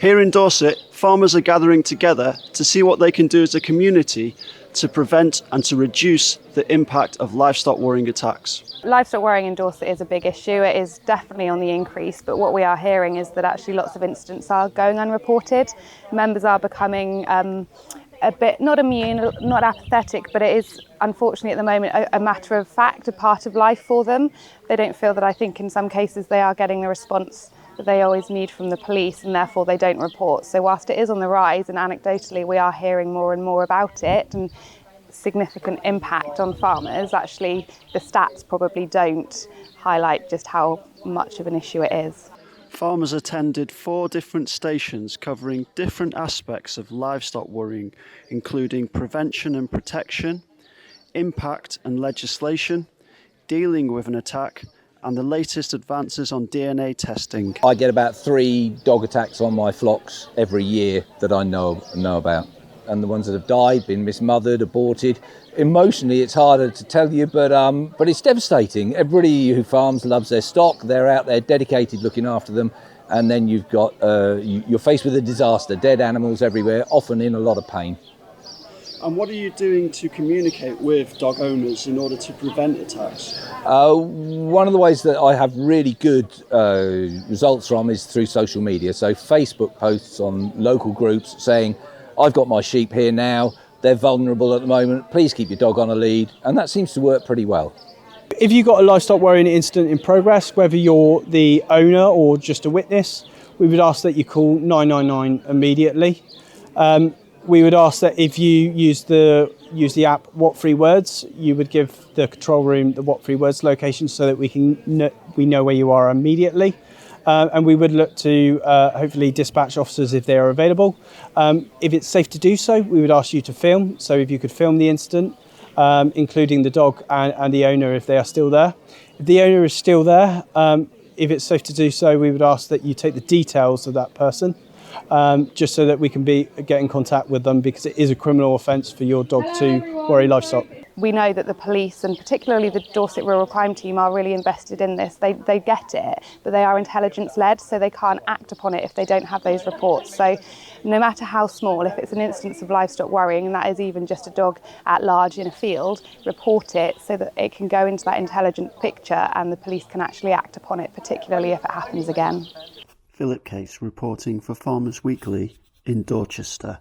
Here in Dorset, farmers are gathering together to see what they can do as a community to prevent and to reduce the impact of livestock worrying attacks. Livestock worrying in Dorset is a big issue. It is definitely on the increase, but what we are hearing is that actually lots of incidents are going unreported. Members are becoming a bit, not immune, not apathetic, but it is unfortunately at the moment a matter of fact, a part of life for them. They don't feel that, I think in some cases they are getting the response that they always need from the police, and therefore they don't report. So whilst it is on the rise, and anecdotally we are hearing more and more about it and significant impact on farmers, actually the stats probably don't highlight just how much of an issue it is. Farmers attended 4 different stations covering different aspects of livestock worrying, including prevention and protection, impact and legislation, dealing with an attack, and the latest advances on DNA testing. I get about 3 dog attacks on my flocks every year that I know about. And the ones that have died, been mismothered, aborted. Emotionally, it's harder to tell you, but it's devastating. Everybody who farms loves their stock. They're out there dedicated looking after them. And then you've got, you're faced with a disaster, dead animals everywhere, often in a lot of pain. And what are you doing to communicate with dog owners in order to prevent attacks? One of the ways that I have really good results from is through social media. So Facebook posts on local groups saying, I've got my sheep here now, they're vulnerable at the moment, please keep your dog on a lead. And that seems to work pretty well. If you've got a livestock worrying incident in progress, whether you're the owner or just a witness, we would ask that you call 999 immediately. We would ask that if you use the app What 3 Words, you would give the control room the What 3 Words location so that we know where you are immediately. And we would look to hopefully dispatch officers if they are available. If it's safe to do so, we would ask you to film. So if you could film the incident, including the dog and the owner if they are still there. If the owner is still there, if it's safe to do so, we would ask that you take the details of that person. Just so that we can get in contact with them, because it is a criminal offence for your dog to worry livestock. We know that the police, and particularly the Dorset Rural Crime Team, are really invested in this. They get it, but they are intelligence-led, so they can't act upon it if they don't have those reports. So no matter how small, if it's an instance of livestock worrying, and that is even just a dog at large in a field, report it so that it can go into that intelligent picture and the police can actually act upon it, particularly if it happens again. Philip Case reporting for Farmers Weekly in Dorchester.